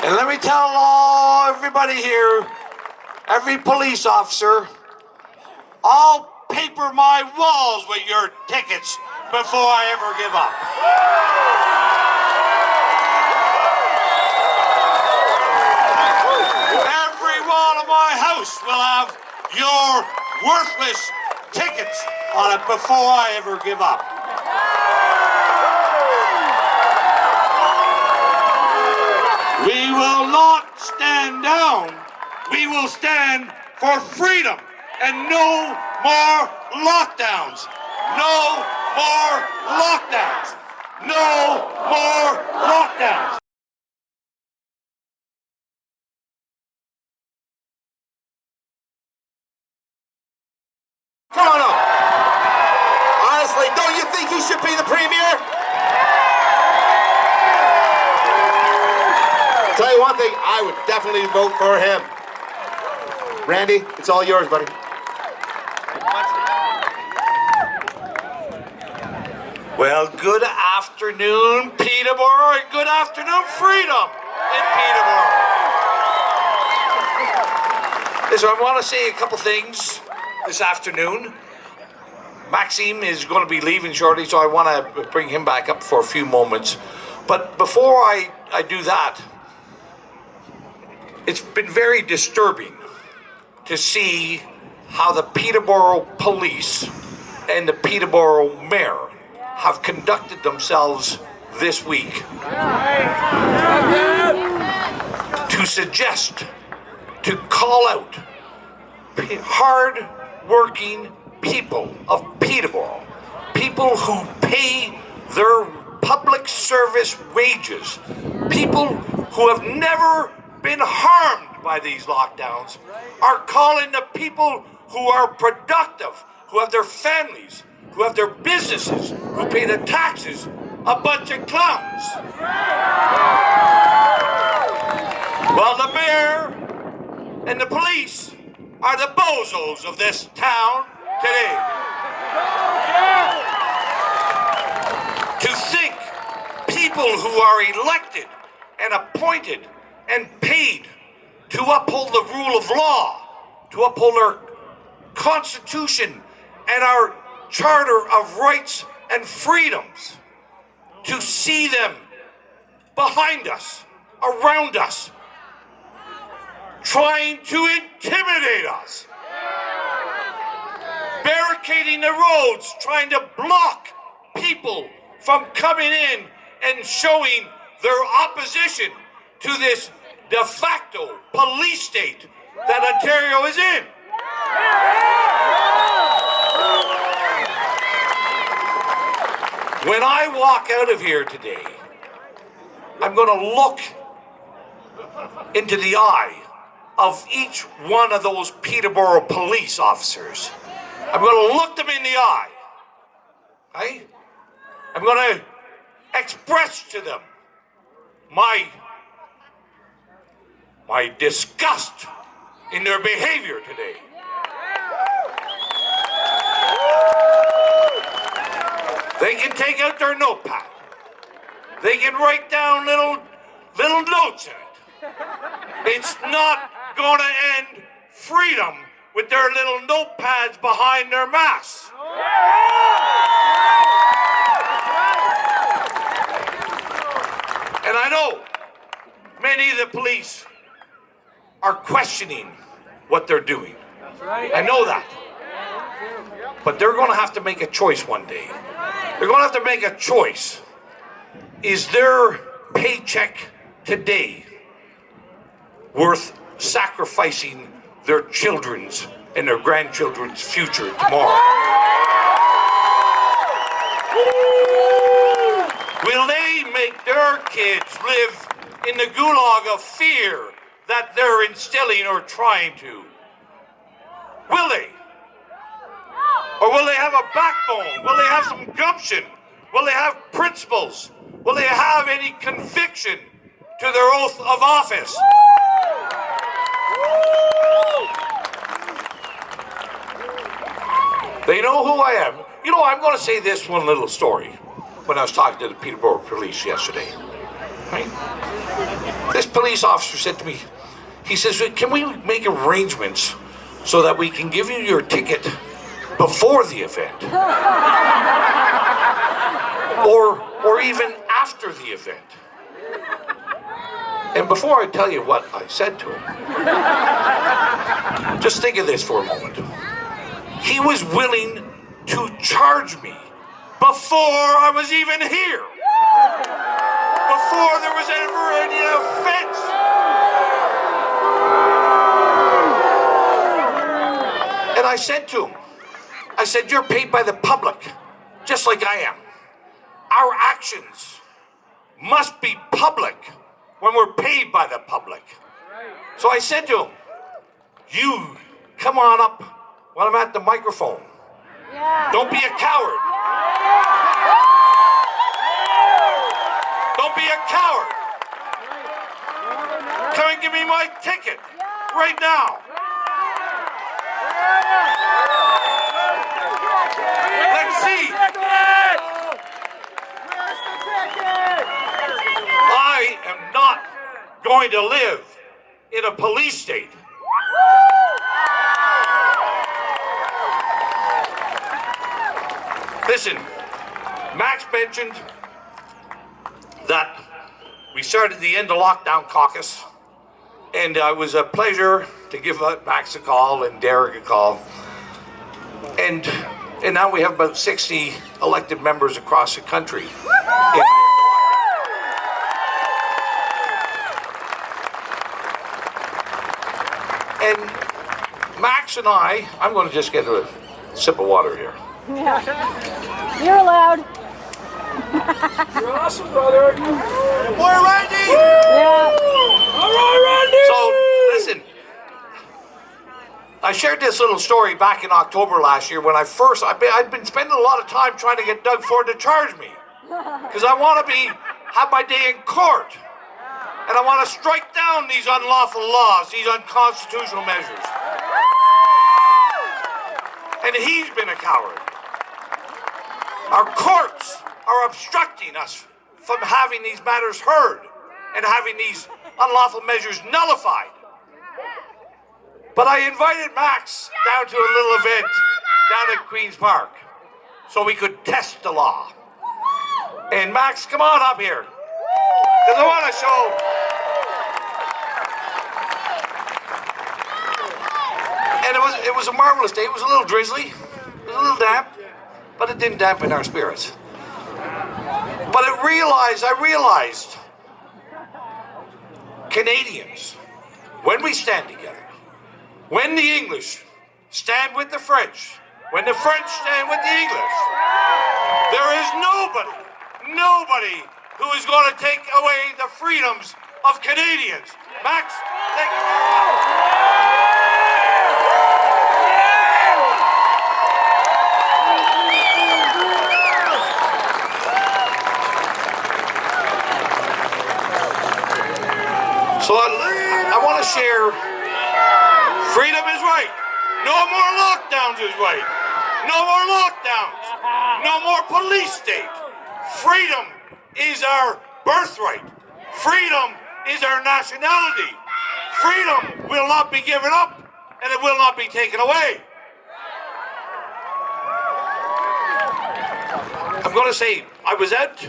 And let me tell everybody here, every police officer, I'll paper my walls with your tickets before I ever give up. Every wall of my house will have your worthless tickets on it before I ever give up. We will not stand down. We will stand for freedom and no more lockdowns. No more lockdowns. No more lockdowns. Come on up. Honestly, don't you think he should be the premier? Tell you one thing, I would definitely vote for him. Randy, it's all yours, buddy. Well, good afternoon, Peterborough, and good afternoon, freedom in Peterborough. Listen, I want to say a couple things this afternoon. Maxime is going to be leaving shortly, so I want to bring him back up for a few moments. But before I do that, it's been very disturbing to see how the Peterborough police and the Peterborough mayor have conducted themselves this week. To suggest, to call out hard-working people of Peterborough, people who pay their public service wages, people who have never been harmed by these lockdowns, are calling the people who are productive, who have their families, who have their businesses, who pay the taxes, a bunch of clowns. Well, the mayor and the police are the bozos of this town today. To think people who are elected and appointed and paid to uphold the rule of law, to uphold our Constitution and our Charter of Rights and Freedoms, to see them behind us, around us, trying to intimidate us, barricading the roads, trying to block people from coming in and showing their opposition to this de facto police state that Ontario is in. When I walk out of here today, I'm going to look into the eye of each one of those Peterborough police officers. I'm going to look them in the eye. Right? I'm going to express to them my disgust in their behavior today. They can take out their notepad. They can write down little notes in it. It's not going to end freedom with their little notepads behind their masks. And I know many of the police are questioning what they're doing. I know that. But they're going to have to make a choice one day. They're going to have to make a choice. Is their paycheck today worth sacrificing their children's and their grandchildren's future tomorrow? Will they make their kids live in the gulag of fear that they're instilling or trying to? Will they? Or will they have a backbone? Will they have some gumption? Will they have principles? Will they have any conviction to their oath of office? They know who I am. You know, I'm going to say this one little story when I was talking to the Peterborough police yesterday. Right? This police officer said to me, he says, can we make arrangements so that we can give you your ticket before the event? or even after the event? And before I tell you what I said to him, just think of this for a moment. He was willing to charge me before I was even here. Before there was ever any offense. And I said to him, I said, you're paid by the public, just like I am. Our actions must be public when we're paid by the public. So I said to him, you come on up when I'm at the microphone. Don't be a coward. Don't be a coward. Come and give me my ticket right now. Let's see. I am not going to live in a police state. Listen, Max mentioned that we started the end of lockdown caucus, and it was a pleasure to give Max a call and Derek a call. And now we have about 60 elected members across the country. And Max and I'm going to just get a sip of water here. Yeah. You're allowed. You're awesome, brother. Boy, Randy! Yeah. All right, Randy! So, listen. I shared this little story back in October last year when I'd been spending a lot of time trying to get Doug Ford to charge me. Because I want to have my day in court. And I want to strike down these unlawful laws, these unconstitutional measures. And he's been a coward. Our courts are obstructing us from having these matters heard and having these unlawful measures nullified. But I invited Max down to a little event down at Queen's Park so we could test the law. And Max, come on up here, because I want to show. And it was a marvelous day. It was a little drizzly, it was a little damp, but it didn't dampen our spirits. But I realized, Canadians, when we stand together, when the English stand with the French, when the French stand with the English, there is nobody who is going to take away the freedoms of Canadians. Max, thank you very much. So I want to share, freedom is right. No more lockdowns is right. No more lockdowns. No more police state. Freedom is our birthright. Freedom is our nationality. Freedom will not be given up, and it will not be taken away. I'm going to say, I was out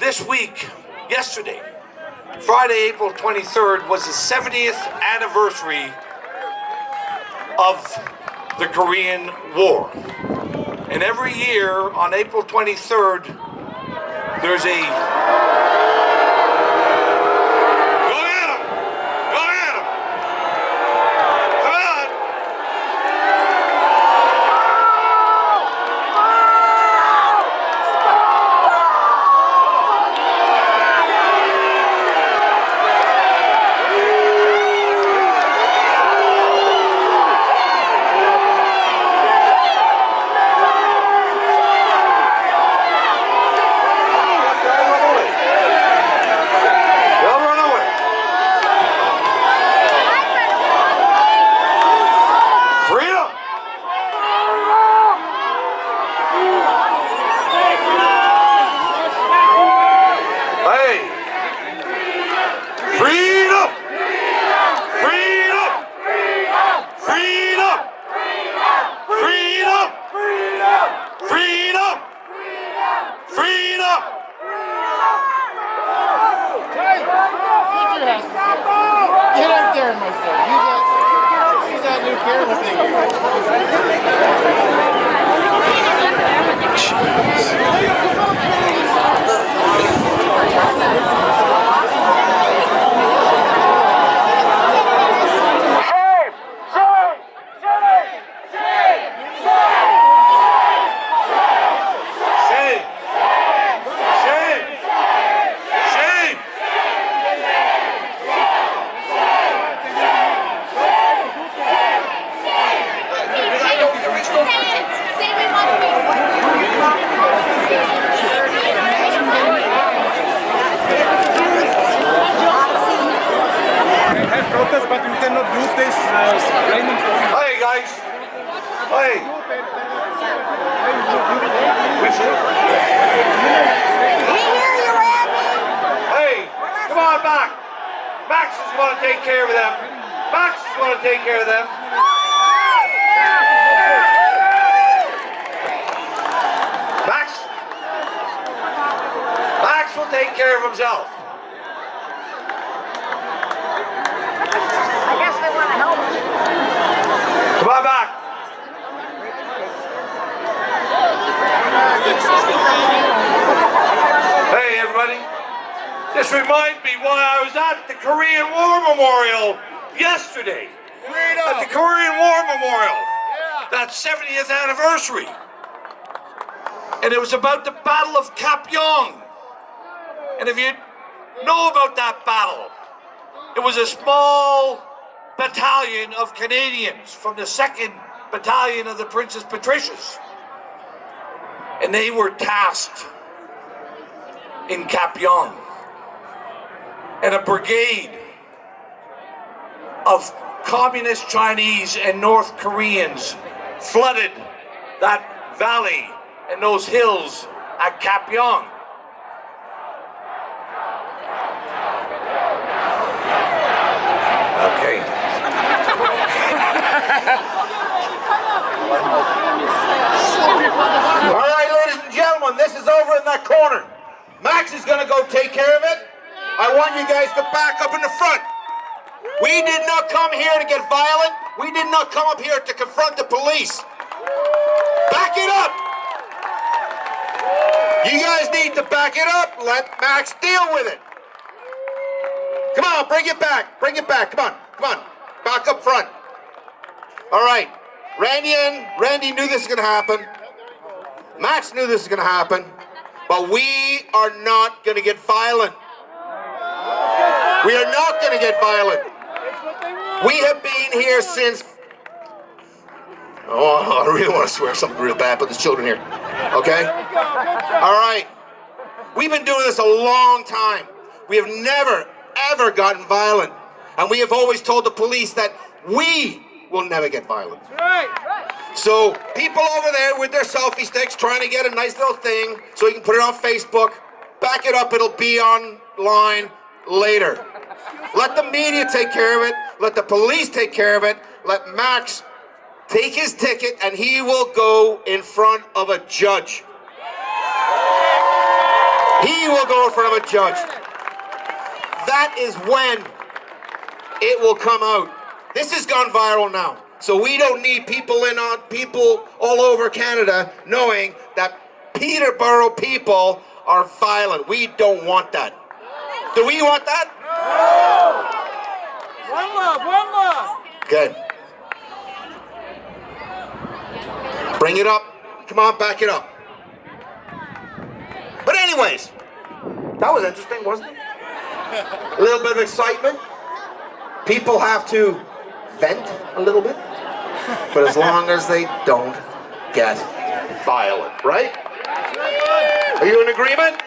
this week, yesterday, Friday, April 23rd, was the 70th anniversary of the Korean War. And every year on April 23rd, there's a... Go get him! Go get him! Come on! But you cannot use this training. Hey guys! Hey! Hey! Come on back! Max is going to take care of them. Max is going to take care of them. Max will take care of himself. Come on back. Hey everybody. This reminds me why I was at the Korean War Memorial yesterday. At the Korean War Memorial. That 70th anniversary. And it was about the Battle of Kapyong. And if you know about that battle, it was a small battalion of Canadians from the 2nd Battalion of the Princess Patricias. And they were tasked in Kapyong. And a brigade of communist Chinese and North Koreans flooded that valley and those hills at Kapyong. Okay. All right, ladies and gentlemen, this is over in that corner. Max is going to go take care of it. I want you guys to back up in the front. We did not come here to get violent. We did not come up here to confront the police. Back it up. You guys need to back it up. Let Max deal with it. Come on, bring it back. Bring it back. Come on. Come on. Back up front. All right. Randy knew this was going to happen. Max knew this was going to happen. But we are not going to get violent. We are not going to get violent. We have been here since... Oh, I really want to swear something real bad, but there's children here. Okay? All right. We've been doing this a long time. We have never, ever gotten violent. And we have always told the police that we will never get violent. So people over there with their selfie sticks trying to get a nice little thing so you can put it on Facebook, back it up, it'll be online later. Let the media take care of it. Let the police take care of it. Let Max take his ticket and he will go in front of a judge. He will go in front of a judge. That is when it will come out. This has gone viral now. So we don't need people all over Canada knowing that Peterborough people are violent. We don't want that. Do we want that? No! One love. Good. Bring it up. Come on, back it up. But anyways, that was interesting, wasn't it? A little bit of excitement. People have to vent a little bit, but as long as they don't get violent, right? Are you in agreement?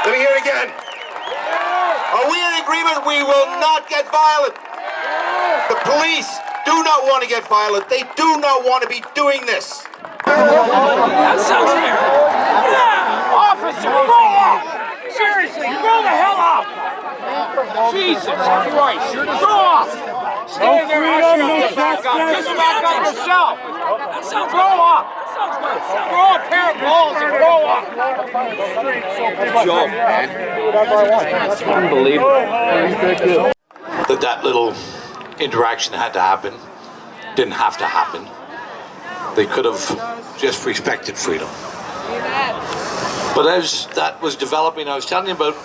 Let me hear it again. Are we in agreement we will not get violent? The police do not want to get violent. They do not want to be doing this. That sounds fair. Yeah! Officer, grow up! Seriously, grow the hell up! Jesus Christ, grow up! Stand there and back up. Just back up yourself. That sounds grow up. That sounds good. Grow a pair of balls and grow up. Good job, man. Unbelievable. That little interaction had to happen. didn't have to happen. They could have just respected freedom. But as that was developing, I was telling you about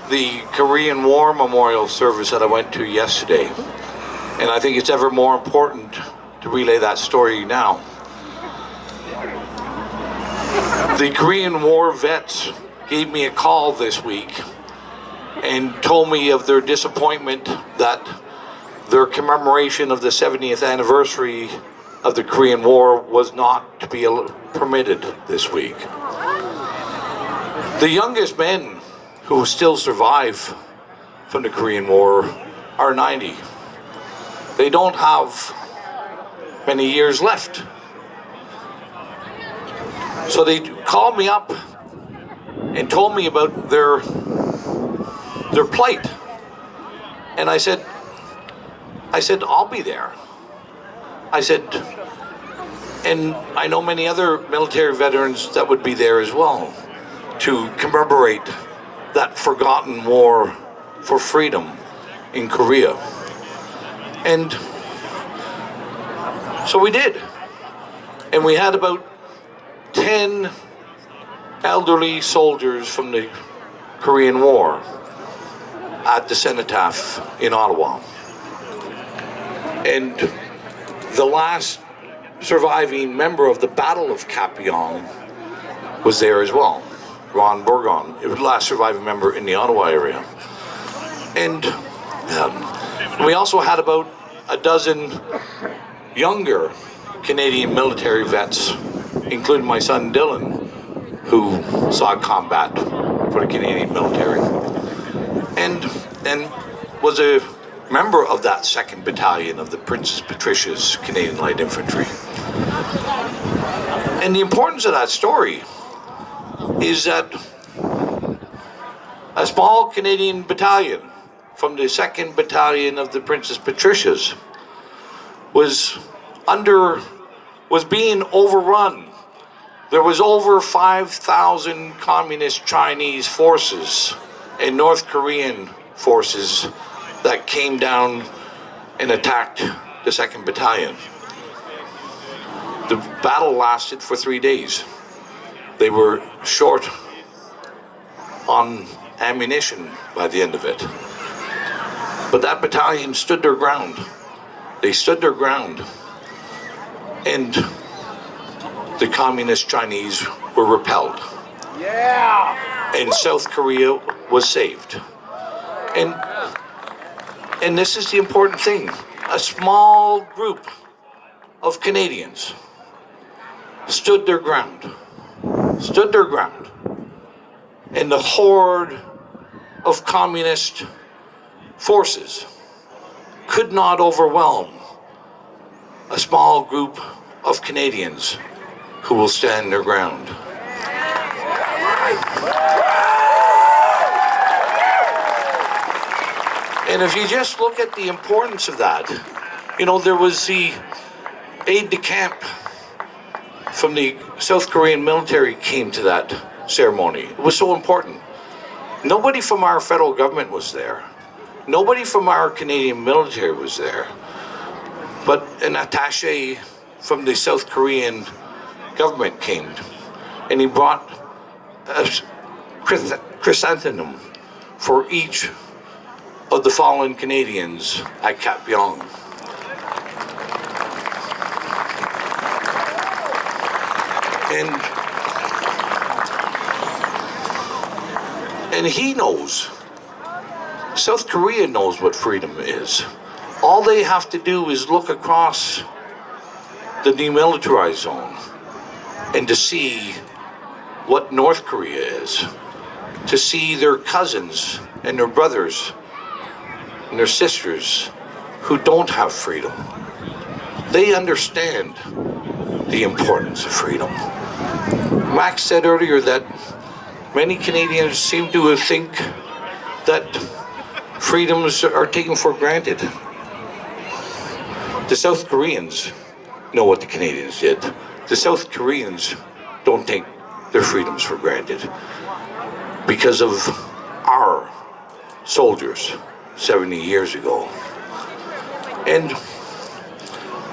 the Korean War Memorial service that I went to yesterday. And I think it's ever more important to relay that story now. The Korean War vets gave me a call this week and told me of their disappointment that their commemoration of the 70th anniversary of the Korean War was not to be permitted this week. The youngest men who still survive from the Korean War are 90. They don't have many years left. So they called me up and told me about their plight. And I said, I'll be there. I said, and I know many other military veterans that would be there as well to commemorate that forgotten war for freedom in Korea. And so we did. And we had about 10 elderly soldiers from the Korean War at the cenotaph in Ottawa. And the last surviving member of the Battle of Kapyong was there as well, Ron Burgon. It was the last surviving member in the Ottawa area. And we also had about a dozen younger Canadian military vets, including my son Dylan, who saw combat for the Canadian military, and was a member of that 2nd Battalion of the Princess Patricia's Canadian Light Infantry. And the importance of that story is that a small Canadian battalion from the 2nd Battalion of the Princess Patricia's was being overrun. There was over 5,000 communist Chinese forces and North Korean forces that came down and attacked the 2nd Battalion. The battle lasted for 3 days. They were short on ammunition by the end of it. But that battalion stood their ground. They stood their ground. And the communist Chinese were repelled. Yeah. And South Korea was saved. And this is the important thing. A small group of Canadians stood their ground. And the horde of communist forces could not overwhelm a small group of Canadians who will stand their ground. And if you just look at the importance of that, there was the aide-de-camp from the South Korean military came to that ceremony. It was so important. Nobody from our federal government was there. Nobody from our Canadian military was there. But an attaché from the South Korean government came, and he brought a chrysanthemum for each of the fallen Canadians at Kapyong. And he knows, South Korea knows what freedom is. All they have to do is look across the demilitarized zone and to see what North Korea is, to see their cousins and their brothers and their sisters who don't have freedom. They understand the importance of freedom. Max said earlier that many Canadians seem to think that freedoms are taken for granted. The South Koreans know what the Canadians did. The South Koreans don't take their freedoms for granted because of our soldiers 70 years ago. And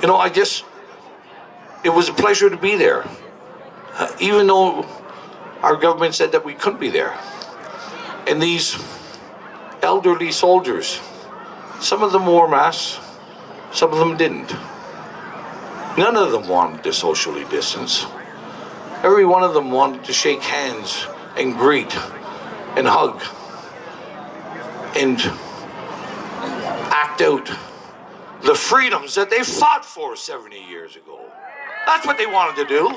You know, it was a pleasure to be there. Even though our government said that we couldn't be there. And these elderly soldiers, some of them wore masks, some of them didn't. None of them wanted to socially distance. Every one of them wanted to shake hands and greet and hug and act out the freedoms that they fought for 70 years ago. That's what they wanted to do.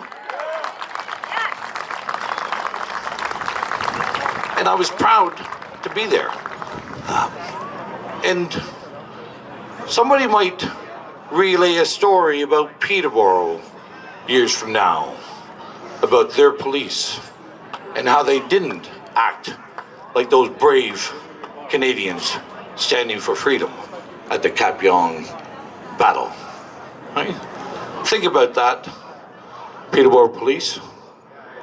And I was proud to be there. And somebody might relay a story about Peterborough years from now, about their police and how they didn't act like those brave Canadians standing for freedom at the Capyon battle. Right? Think about that, Peterborough police.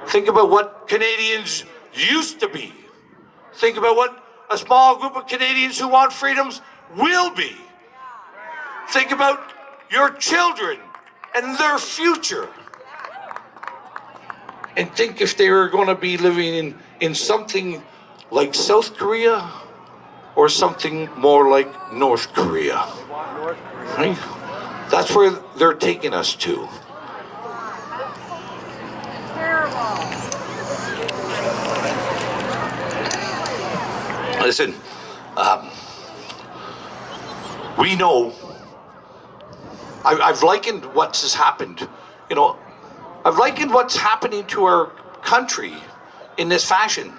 Think about what Canadians used to be. Think about what a small group of Canadians who want freedoms will be. Think about your children and their future. And think if they were going to be living in something like South Korea or something more like North Korea. Right? That's where they're taking us to. Listen, we know, I've likened what has happened, you know, I've likened what's happening to our country in this fashion,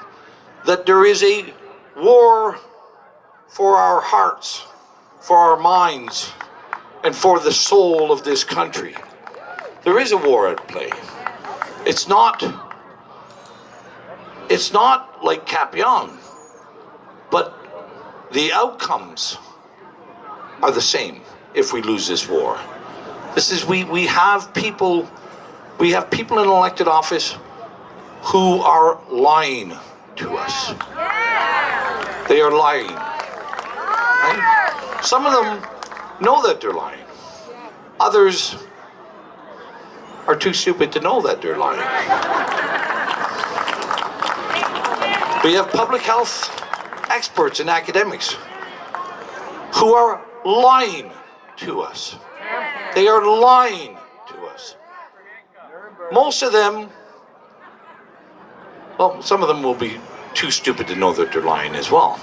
that there is a war for our hearts, for our minds, and for the soul of this country. There is a war at play. It's not like Capyon, but the outcomes are the same if we lose this war. This is, we have people in elected office who are lying to us. They are lying. Right? Some of them know that they're lying. Others are too stupid to know that they're lying. We have public health experts and academics who are lying to us. They are lying to us. Most of them, well, some of them will be too stupid to know that they're lying as well.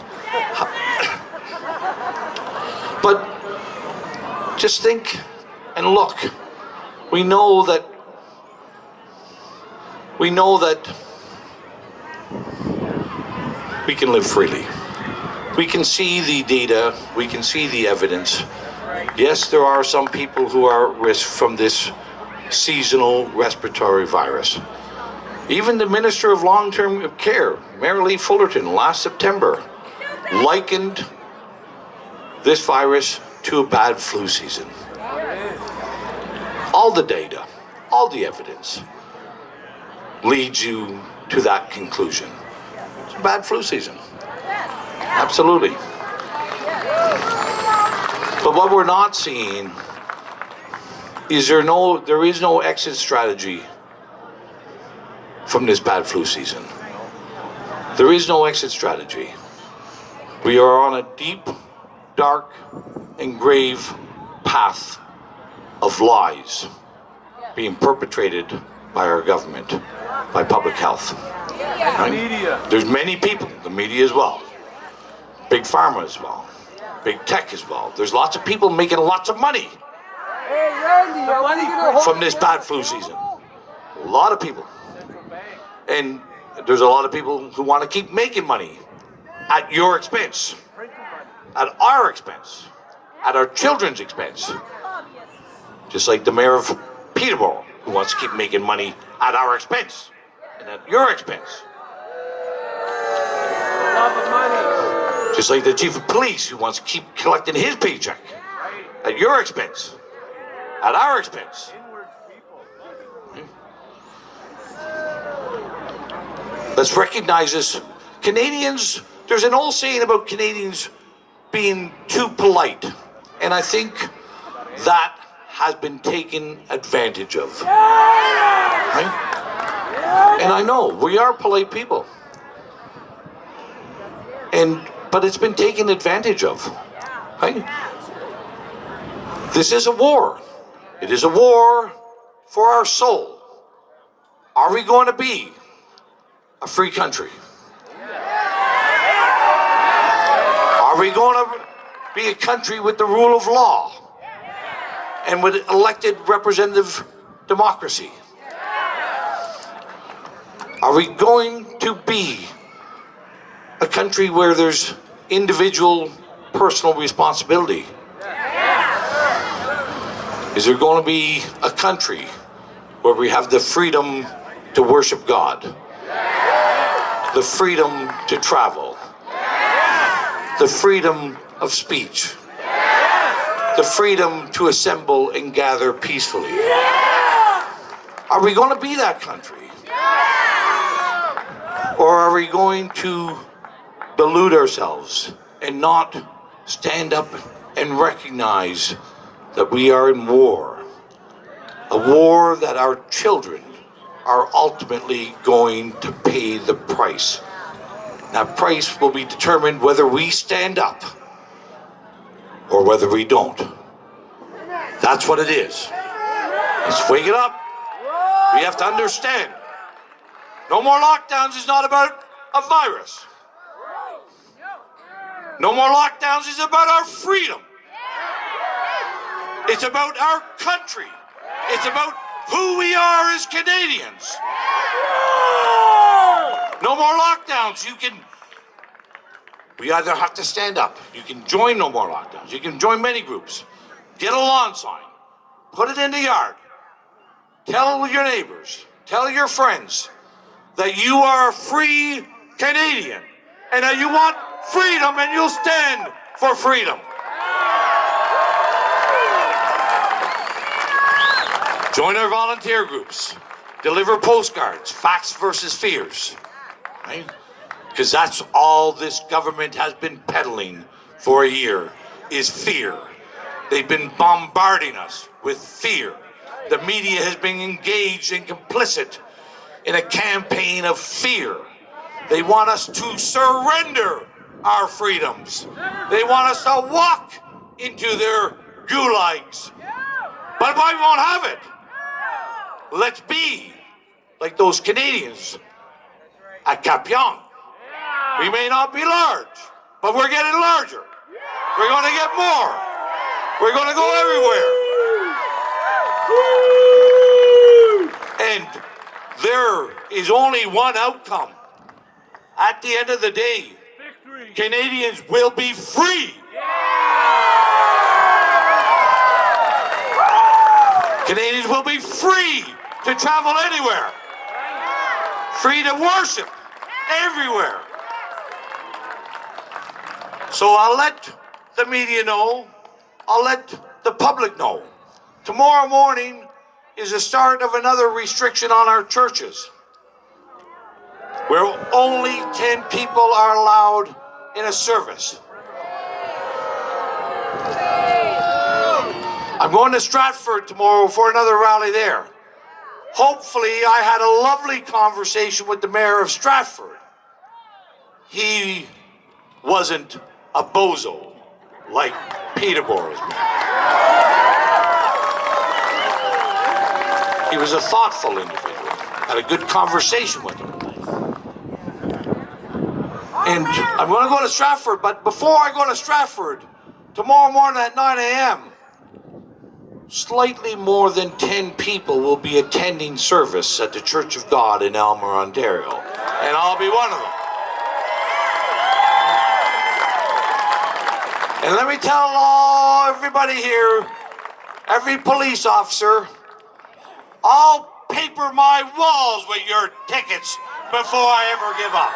But just think and look. We know that we can live freely. We can see the data, we can see the evidence. Yes, there are some people who are at risk from this seasonal respiratory virus. Even the Minister of Long-Term Care, Mary Fullerton, last September, likened this virus to a bad flu season. All the data, all the evidence leads you to that conclusion. It's a bad flu season. Absolutely. But what we're not seeing is there is no exit strategy from this bad flu season. There is no exit strategy. We are on a deep, dark, and grave path of lies being perpetrated by our government, by public health. Right? There's many people, the media as well, big pharma as well, big tech as well. There's lots of people making lots of money from this bad flu season. A lot of people. And there's a lot of people who want to keep making money at your expense, at our expense, at our children's expense. Just like the mayor of Peterborough, who wants to keep making money at our expense and at your expense. Just like the chief of police, who wants to keep collecting his paycheck at your expense, at our expense. Let's recognize this. Canadians, there's an old saying about Canadians being too polite, and I think that has been taken advantage of. Right? And I know we are polite people. But it's been taken advantage of. Right? This is a war. It is a war for our soul. Are we going to be a free country? Are we going to be a country with the rule of law and with elected representative democracy? Are we going to be a country where there's individual personal responsibility? Is there going to be a country where we have the freedom to worship God, the freedom to travel, the freedom of speech, the freedom to assemble and gather peacefully? Are we going to be that country? Or are we going to delude ourselves and not stand up and recognize that we are in war? A war that our children are ultimately going to pay the price. That price will be determined whether we stand up or whether we don't. That's what it is. Let's wake it up. We have to understand. No more lockdowns is not about a virus. No more lockdowns is about our freedom. It's about our country. It's about who we are as Canadians. No more lockdowns. We either have to stand up. You can join no more lockdowns. You can join many groups. Get a lawn sign. Put it in the yard. Tell your neighbors. Tell your friends that you are a free Canadian and that you want freedom and you'll stand for freedom. Join our volunteer groups. Deliver postcards. Facts versus fears. Right? Because that's all this government has been peddling for a year, is fear. They've been bombarding us with fear. The media has been engaged and complicit in a campaign of fear. They want us to surrender our freedoms. They want us to walk into their gulags. But we won't have it. Let's be like those Canadians at Cap Young. We may not be large, but we're getting larger. We're going to get more. We're going to go everywhere. And there is only one outcome. At the end of the day, Canadians will be free. Canadians will be free to travel anywhere. Free to worship everywhere. So I'll let the media know. I'll let the public know. Tomorrow morning is the start of another restriction on our churches, where only 10 people are allowed in a service. I'm going to Stratford tomorrow for another rally there. Hopefully, I had a lovely conversation with the mayor of Stratford. He wasn't a bozo like Peterborough's mayor. He was a thoughtful individual. Had a good conversation with him. And I'm going to go to Stratford, but before I go to Stratford, tomorrow morning at 9 a.m., slightly more than 10 people will be attending service at the Church of God in Elmer, Ontario. And I'll be one of them. And let me tell everybody here, every police officer, I'll paper my walls with your tickets before I ever give up.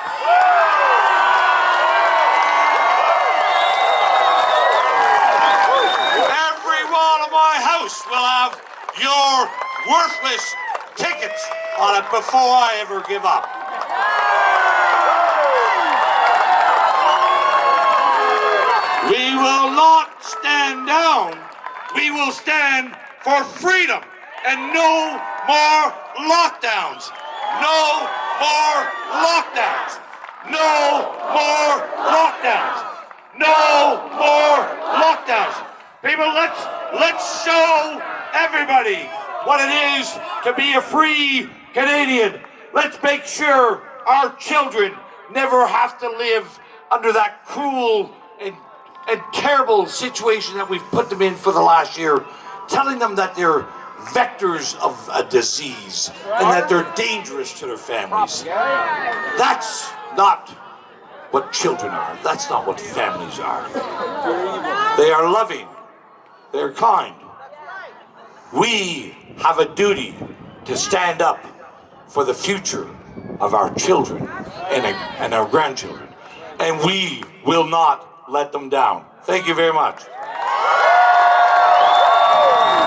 Every wall of my house will have your worthless tickets on it before I ever give up. We will not stand down. We will stand for freedom and no more lockdowns. No more lockdowns. No more lockdowns. No more lockdowns. People, let's show everybody what it is to be a free Canadian. Let's make sure our children never have to live under that cruel and terrible situation that we've put them in for the last year, telling them that they're vectors of a disease and that they're dangerous to their families. That's not what children are. That's not what families are. They are loving. They're kind. We have a duty to stand up for the future of our children and our grandchildren. And we will not let them down. Thank you very much.